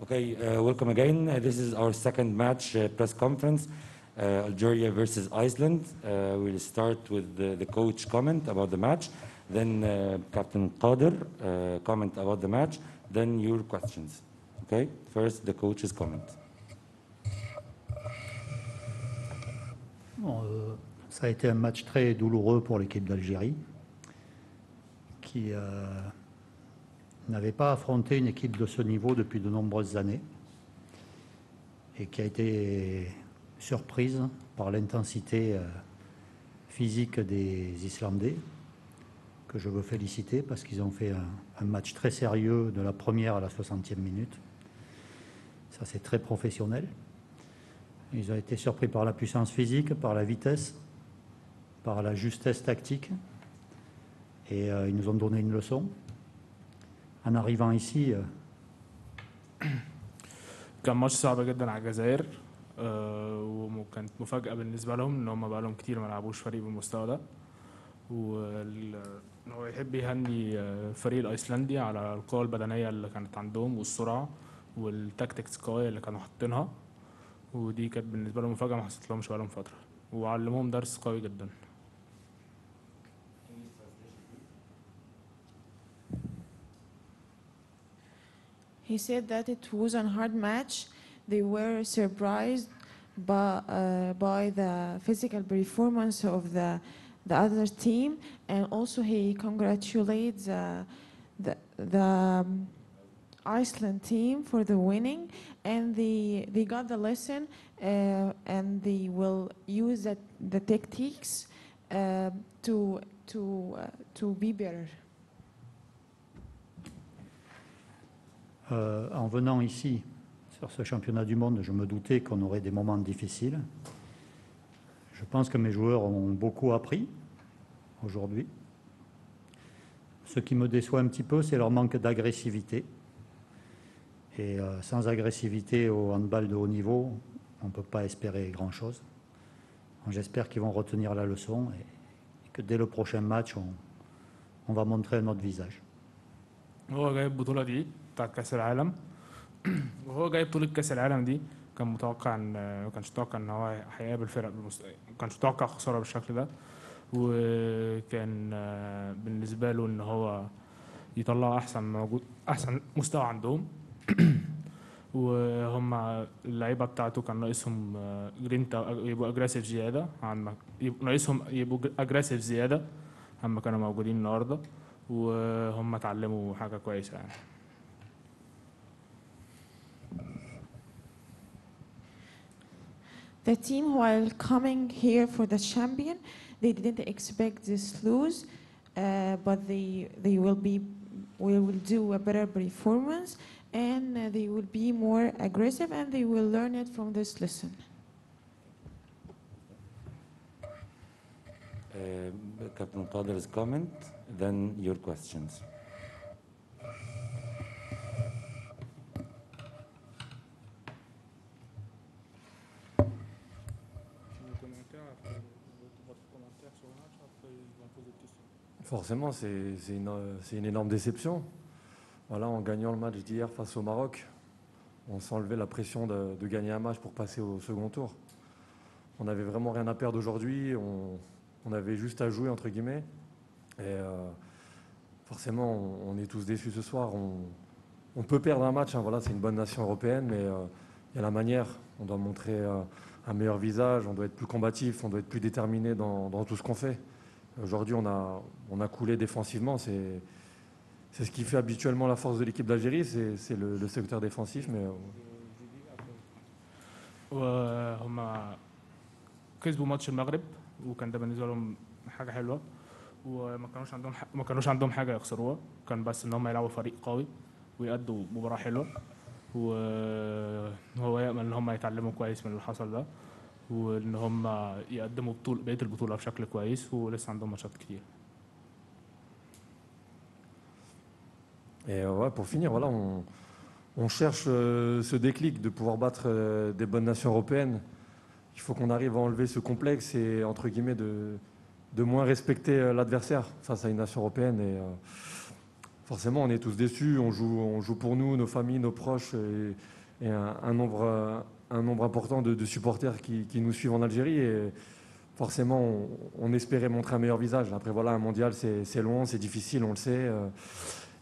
Okay, welcome again. This is our second match press conference, Algeria versus Iceland. We'll start with the coach comment about the match, then Captain Qadir comment about the match, then your questions. Okay, first the coach's comment. Bon, ça a été un match très douloureux pour l'équipe d'Algérie qui n'avait pas affronté une équipe de ce niveau depuis de nombreuses années et qui a été surprise par l'intensité physique des Islandais, que je veux féliciter parce qu'ils ont fait un match très sérieux de la première à la 60e minute. Ça, c'est très professionnel. Ils ont été surpris par la puissance physique, par la vitesse, par la justesse tactique et ils nous ont donné une leçon. En arrivant ici, كان ماتش صعب جدا على الجزائر وكانت مفاجأة بالنسبة لهم ان هم بقى لهم كتير ما لعبوش فريق بالمستوى ده هو يحب يهني الفريق الايسلندي على القوة البدنية اللي كانت عندهم والسرعة والتاكتكس القوية اللي كانوا حاطينها ودي كانت بالنسبة لهم مفاجأة ما حصلت لهمش بقى لهم فترة وعلموهم درس قوي جدا. He said that it was a hard match. They were surprised by the physical performance of the other team, and also he congratulates the Iceland team for the winning, and they got the lesson, and they will use the tactics to be better. En venant ici, sur ce championnat du monde, je me doutais qu'on aurait des moments difficiles. Je pense que mes joueurs ont beaucoup appris aujourd'hui. Ce qui me déçoit un petit peu, c'est leur manque d'agressivité. Et sans agressivité au handball de haut niveau, on ne peut pas espérer grand-chose. J'espère qu'ils vont retenir la leçon et que dès le prochain match, on va montrer un autre visage. هو جايب البطولة دي بتاعت كأس العالم وهو جايب بطولة كأس العالم دي كان متوقع ان ما كانش متوقع ان هو هيقابل فرق ما كانش متوقع خسارة بالشكل ده وكان بالنسبة له ان هو يطلع احسن مستوى عندهم وهم اللعيبة بتاعته كان ناقصهم جرينتا يبقوا اجريسيف زيادة ناقصهم يبقوا اجريسيف زيادة هم كانوا موجودين النهارده وهم اتعلموا حاجة كويسة يعني. The team, while coming here for the champion, they didn't expect this lose, but they will do a better performance, and they will be more aggressive, and they will learn it from this lesson. Captain Qadir's comment, then your questions. Forcément, c'est une énorme déception. Voilà, en gagnant le match d'hier face au Maroc, on s'enlevait la pression de gagner un match pour passer au second tour. On n'avait vraiment rien à perdre aujourd'hui, on avait juste à jouer, entre guillemets. Et forcément, on est tous déçus ce soir. On peut perdre un match, hein, voilà, c'est une bonne nation européenne, mais il y a la manière. On doit montrer un meilleur visage, on doit être plus combatif, on doit être plus déterminé dans tout ce qu'on fait. Aujourd'hui, on a coulé défensivement. C'est ce qui fait habituellement la force de l'équipe d'Algérie, c'est le secteur défensif. Mais وهم كسبوا ماتش المغرب وكان ده بالنسبة لهم حاجة حلوة وما كانوش عندهم حاجة يخسروها كان بس ان هم يلعبوا فريق قوي ويأدوا مباراة حلوة وهو يأمل ان هم يتعلموا كويس من اللي حصل ده وان هم يقدموا بقية البطولة بشكل كويس ولسه عندهم ماتشات كتير. Et ouais, pour finir, voilà, on cherche ce déclic de pouvoir battre des bonnes nations européennes. Il faut qu'on arrive à enlever ce complexe et, entre guillemets, de moins respecter l'adversaire face à une nation européenne. Et forcément, on est tous déçus. On joue pour nous, nos familles, nos proches et un nombre important de supporters qui nous suivent en Algérie. Et forcément, on espérait montrer un meilleur visage. Après, voilà, un mondial, c'est long, c'est difficile, on le sait.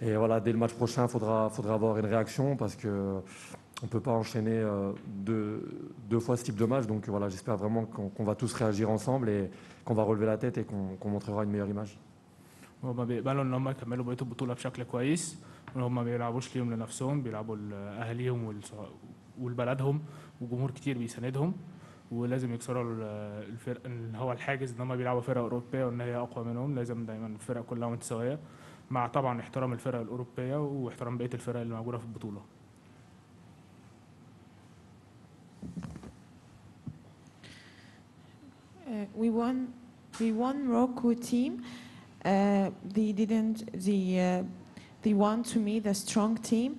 Et voilà, dès le match prochain, il faudra avoir une réaction parce qu'on ne peut pas enchaîner deux fois ce type de match. Donc voilà, j'espère vraiment qu'on va tous réagir ensemble et qu'on va relever la tête et qu'on montrera une meilleure image. هما بيقبلوا ان هم يكملوا بقيه البطوله بشكل كويس، وان هم ما بيلعبوش ليهم لنفسهم، بيلعبوا لاهاليهم ولبلدهم، وجمهور كتير بيساندهم، ولازم يكسروا الفرق اللي هو الحاجز ان هم بيلعبوا فرق اوروبيه وان هي اقوى منهم. لازم دايما الفرق كلها متساويه، مع طبعا احترام الفرق الاوروبيه واحترام بقيه الفرق اللي موجوده في البطوله. We won Morocco team. They didn't. They want to meet a strong team,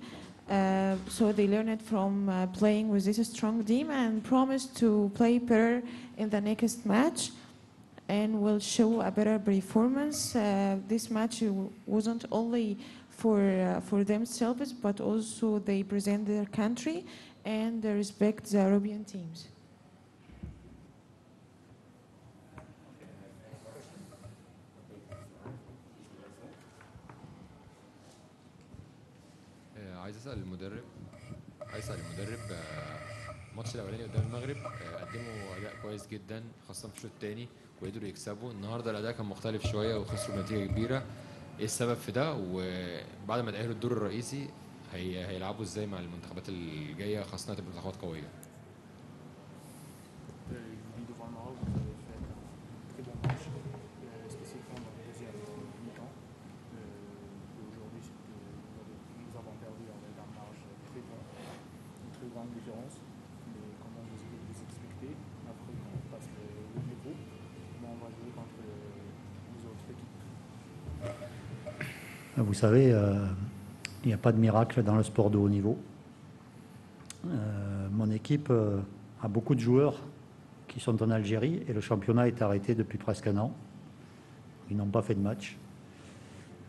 so they learned from playing with this strong team and promised to play better in the next match, and will show a better performance. This match wasn't only for themselves, but also they present their country and they respect the European teams. عايز اسال المدرب الماتش الاولاني قدام المغرب قدموا اداء كويس جدا خاصه في الشوط الثاني وقدروا يكسبوا. النهارده الاداء كان مختلف شويه وخسروا بنتيجه كبيره. ايه السبب في ده؟ وبعد ما تاهلوا الدور الرئيسي هيلعبوا ازاي مع المنتخبات الجايه خاصه تبقى منتخبات قويه؟ Vous savez, il n'y a pas de miracle dans le sport de haut niveau. Mon équipe a beaucoup de joueurs qui sont en Algérie et le championnat est arrêté depuis presque un an. Ils n'ont pas fait de match.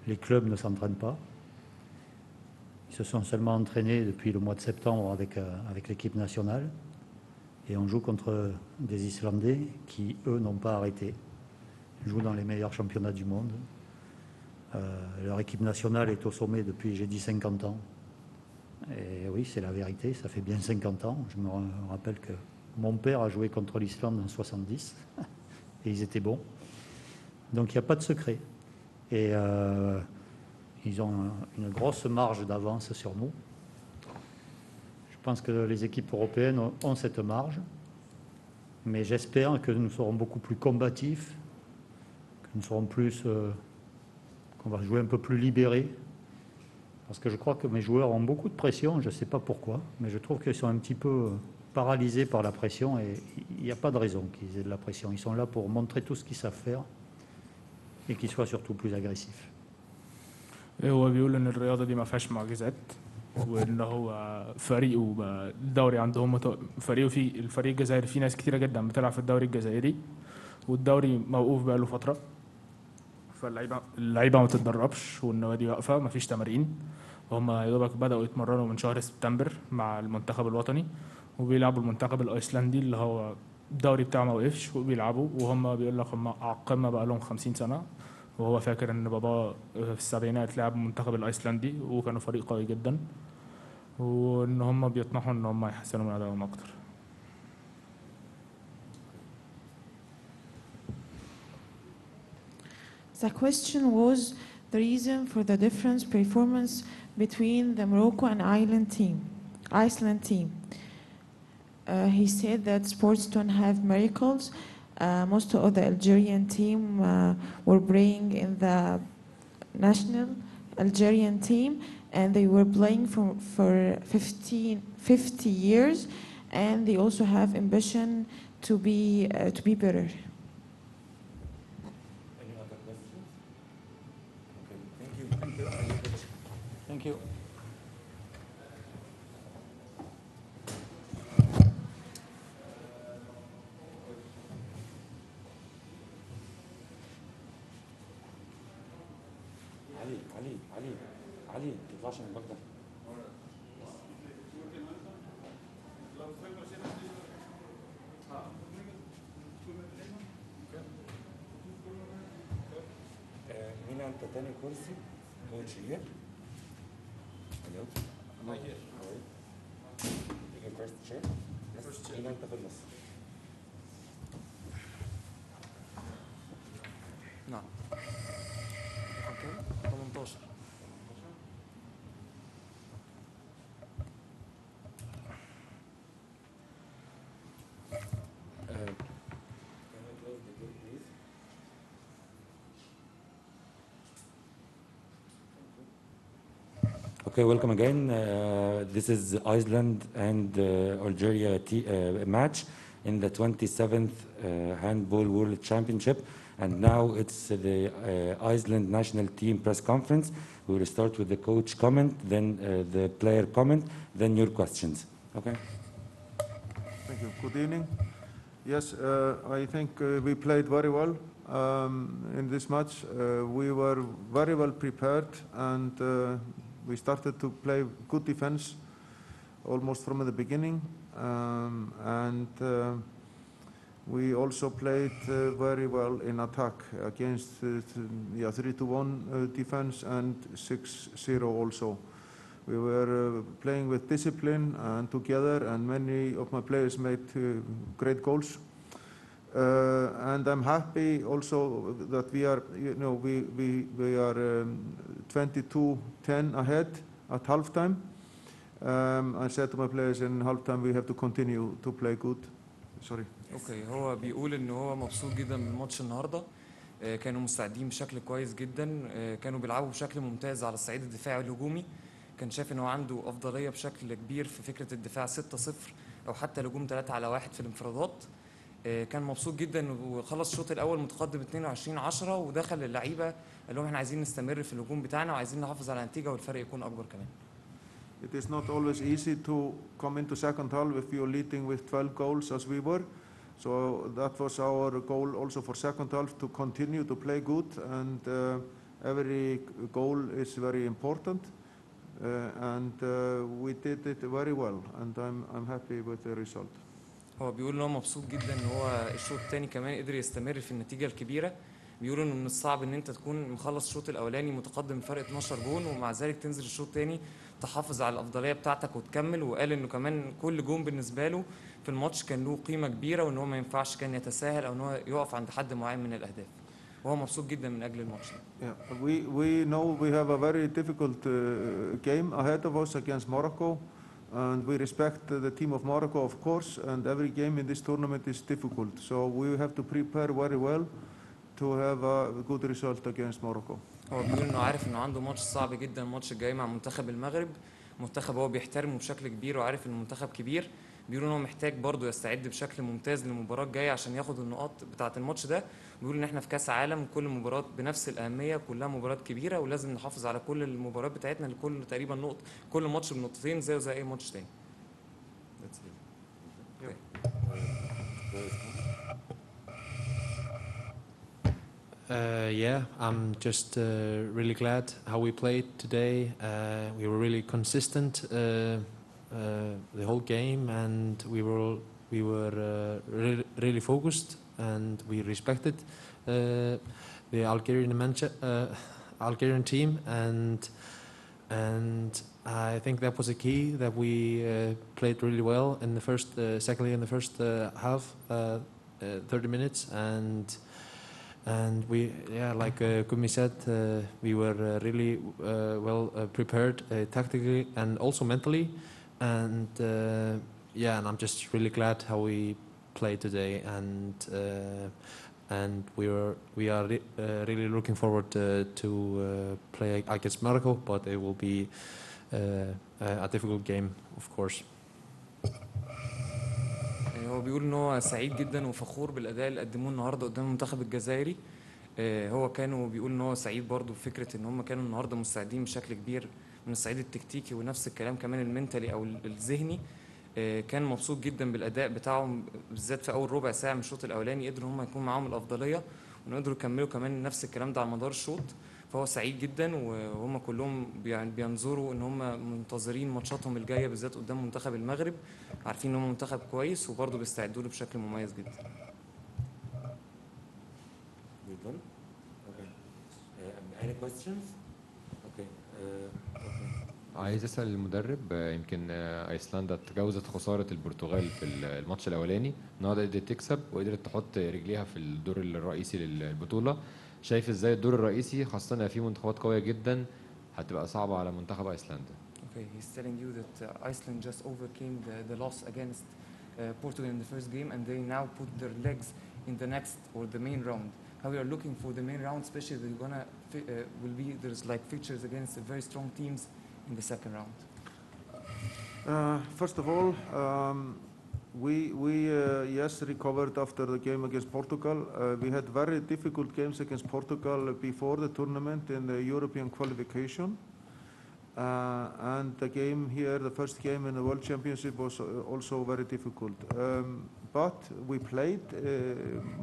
Les clubs ne s'entraînent pas. Ils se sont seulement entraînés depuis le mois de septembre avec l'équipe nationale. Et on joue contre des Islandais qui, eux, n'ont pas arrêté. Ils jouent dans les meilleurs championnats du monde. Leur équipe nationale est au sommet depuis, j'ai dit, 50 ans. Et oui, c'est la vérité, ça fait bien 50 ans. Je me rappelle que mon père a joué contre l'Islande en 70 et ils étaient bons. Donc il n'y a pas de secret. Et ils ont une grosse marge d'avance sur nous. Je pense que les équipes européennes ont cette marge. Mais j'espère que nous serons beaucoup plus combatifs, que nous serons plus... qu'on va jouer un peu plus libéré, parce que je crois que mes joueurs ont beaucoup de pression, je ne sais pas pourquoi, mais je trouve qu'ils sont un petit peu paralysés par la pression et il n'y a pas de raison qu'ils aient de la pression. Ils sont là pour montrer tout ce qu'ils savent faire et qu'ils soient surtout plus agressifs. هو بيقول ان الرياضه دي ما فيهاش معجزات، وان هو فريق والدوري عندهم فريق فيه الفريق الجزائري فيه ناس كتيره جدا بتلعب في الدوري الجزائري، والدوري موقوف بقاله فتره، فاللعيبه ما بتتدربش والنوادي واقفه ما فيش تمارين. وهم يا دوبك بداوا يتمرنوا من شهر سبتمبر مع المنتخب الوطني، وبيلعبوا المنتخب الايسلندي اللي هو الدوري بتاعه ما وقفش وبيلعبوا. وهم بيقول لك هم على القمه بقى لهم 50 سنه، وهو فاكر ان بابا في السبعينات لعب المنتخب الايسلندي وكانوا فريق قوي جدا، وان هم بيطمحوا ان هم يحسنوا من ادائهم اكتر. The question was the reason for the different performance between the Morocco and Iceland team. He said that sports don't have miracles. Most of the Algerian team were playing in the national Algerian team, and they were playing for 50 years, and they also have ambition to be better. Any other questions? Okay, thank you. Ali. علي ما تطلعش من الباب ده. مين انت تاني كرسي؟ كوتش here. Hello. I'm right here. How are you? You first chair. First chair. مين انت في النص؟ نعم. 18. Okay, welcome again. This is Iceland and Algeria match in the 27th Handball World Championship. And now it's the Iceland national team press conference. We will start with the coach comment, then the player comment, then your questions. Okay? Thank you. Good evening. Yes, I think we played very well in this match. We were very well prepared, and we started to play good defense almost from the beginning. We also played very well in attack against 3-1 defense and 6-0 also. We were playing with discipline and together, and many of my players made great goals. And I'm happy also that we are, we are 22-10 ahead at halftime. I said to my players in halftime we have to continue to play good. Sorry. اوكي هو بيقول ان هو مبسوط جدا من ماتش النهارده. كانوا مستعدين بشكل كويس جدا. كانوا بيلعبوا بشكل ممتاز على الصعيد الدفاعي والهجومي. كان شايف ان هو عنده افضليه بشكل كبير في فكره الدفاع 6-0 او حتى الهجوم 3-1 في الانفرادات. كان مبسوط جدا وخلص الشوط الاول متقدم 22-10 ودخل للعيبه قال لهم احنا عايزين نستمر في الهجوم بتاعنا وعايزين نحافظ على النتيجه والفرق يكون اكبر كمان. It is not always easy to come into second half if you're leading with 12 goals as we were. So that was our goal also for second half, to continue to play good, and every goal is very important. We did it very well, and I'm happy with the result. هو بيقول ان هو مبسوط جدا ان هو الشوط الثاني كمان قدر يستمر في النتيجه الكبيره. بيقولوا انه من الصعب ان انت تكون مخلص الشوط الاولاني متقدم فرق 12 جون ومع ذلك تنزل الشوط الثاني تحافظ على الافضليه بتاعتك وتكمل. وقال انه كمان كل جون بالنسبه له في الماتش كان له قيمه كبيره وان هو ما ينفعش كان يتساهل او ان هو يقف عند حد معين من الاهداف. وهو مبسوط جدا من اجل الماتش ده. Yeah, we know we have a very difficult game ahead of us against Morocco, and we respect the team of Morocco, of course, and every game in this tournament is difficult. So we have to prepare very well to have a good result against Morocco. هو بيقول انه عارف انه عنده ماتش صعب جدا الماتش الجاي مع منتخب المغرب. منتخب هو بيحترمه بشكل كبير وعارف ان المنتخب كبير. بيقولوا ان هو محتاج برضه يستعد بشكل ممتاز للمباراه الجايه عشان ياخد النقاط بتاعه الماتش ده. بيقولوا ان احنا في كاس عالم كل مباراه بنفس الاهميه، كلها مباريات كبيره ولازم نحافظ على كل المباريات بتاعتنا لكل تقريبا نقطه، كل ماتش بنقطتين زيه زي اي ماتش تاني. Yeah, I'm just really glad how we played today. We were really consistent the whole game, and we were really focused, and we respected the Algerian team, and I think that was a key that we played really well in the first, secondly in the first half, 30 minutes, and we, yeah, like Kumi said, we were really well prepared tactically and also mentally, and yeah, and I'm just really glad how we played today, and we are really looking forward to play against Morocco, but it will be a difficult game, of course. هو بيقول ان هو سعيد جدا وفخور بالاداء اللي قدموه النهارده قدام المنتخب الجزائري. هو كانوا بيقول ان هو سعيد برضه بفكره ان هم كانوا النهارده مستعدين بشكل كبير من الصعيد التكتيكي ونفس الكلام كمان المنتالي او الذهني. كان مبسوط جدا بالاداء بتاعهم بالذات في اول ربع ساعه من الشوط الاولاني. قدروا هم يكون معاهم الافضليه وقدروا يكملوا كمان نفس الكلام ده على مدار الشوط. فهو سعيد جدا، وهم كلهم بينظروا ان هم منتظرين ماتشاتهم الجايه بالذات قدام منتخب المغرب، عارفين ان هم منتخب كويس وبرضه بيستعدوا له بشكل مميز جدا. We're done? Okay. Any questions? Okay. عايز اسال المدرب يمكن ايسلندا تجاوزت خساره البرتغال في الماتش الاولاني، النهارده قدرت تكسب وقدرت تحط رجليها في الدور الرئيسي للبطوله. شايف ازاي الدور الرئيسي خاصه ان في منتخبات قويه جدا هتبقى صعبه على منتخب ايسلندا؟ Okay, he's telling you that Iceland just overcame the loss against Portugal in the first game, and they now put their legs in the next or the main round. How we are looking for the main round, especially they're gonna will be there's like features against the very strong teams in the second round. First of all, we yes recovered after the game against Portugal. We had very difficult games against Portugal before the tournament in the European qualification. And the game here, the first game in the World Championship, was also very difficult. But we played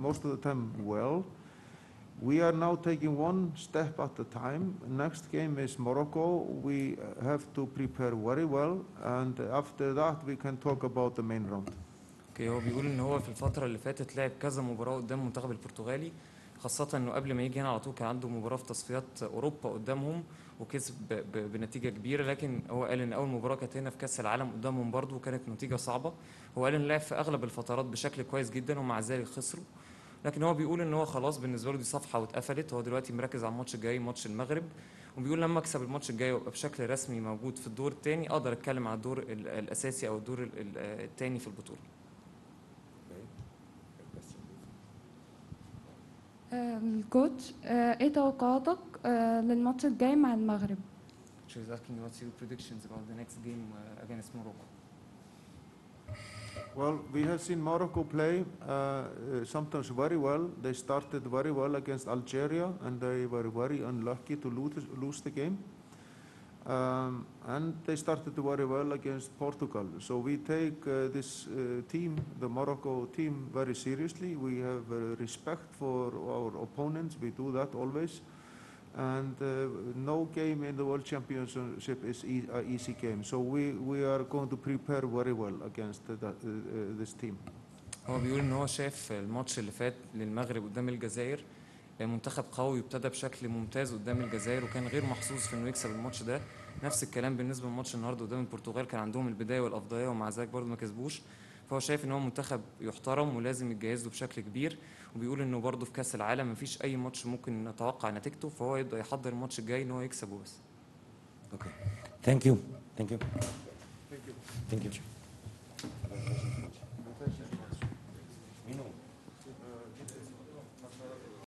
most of the time well. We are now taking one step at a time. Next game is Morocco. We have to prepare very well, and after that we can talk about the main round. اوكي، هو بيقول ان هو في الفتره اللي فاتت لعب كذا مباراه قدام المنتخب البرتغالي، خاصه انه قبل ما يجي هنا على طول كان عنده مباراه في تصفيات اوروبا قدامهم وكسب بنتيجه كبيره، لكن هو قال ان اول مباراه كانت هنا في كاس العالم قدامهم برضه وكانت نتيجه صعبه. هو قال ان لعب في اغلب الفترات بشكل كويس جدا ومع ذلك خسروا، لكن هو بيقول ان هو خلاص بالنسبه له دي صفحه واتقفلت. هو دلوقتي مركز على الماتش الجاي، ماتش المغرب، وبيقول لما اكسب الماتش الجاي وابقى بشكل رسمي موجود في الدور الثاني اقدر اتكلم على الدور الاساسي او الدور الثاني في البطوله. الكوتش، ايه توقعاتك للماتش الجاي مع المغرب؟ She was asking what's your predictions about the next game against Morocco. Well, we have seen Morocco play sometimes very well. They started very well against Algeria, and they were very unlucky to lose the game. And they started very well against Portugal. So we take this team, the Morocco team, very seriously. We have respect for our opponents. We do that always. And no game in the World Championship is an easy game. So we are going to prepare very well against this team. هو بيقول ان هو شاف الماتش اللي فات للمغرب قدام الجزائر منتخب قوي وابتدى بشكل ممتاز قدام الجزائر وكان غير محظوظ في انه يكسب الماتش ده. نفس الكلام بالنسبه للماتش النهارده قدام البرتغال، كان عندهم البدايه والافضليه ومع ذلك برضه ما كسبوش. فهو شايف ان هو منتخب يحترم ولازم يتجهز له بشكل كبير، وبيقول انه برضه في كاس العالم مفيش اي ماتش ممكن نتوقع نتيجته، فهو يبدا يحضر الماتش الجاي ان هو يكسبه بس. Okay. Thank you. Thank you. Thank you.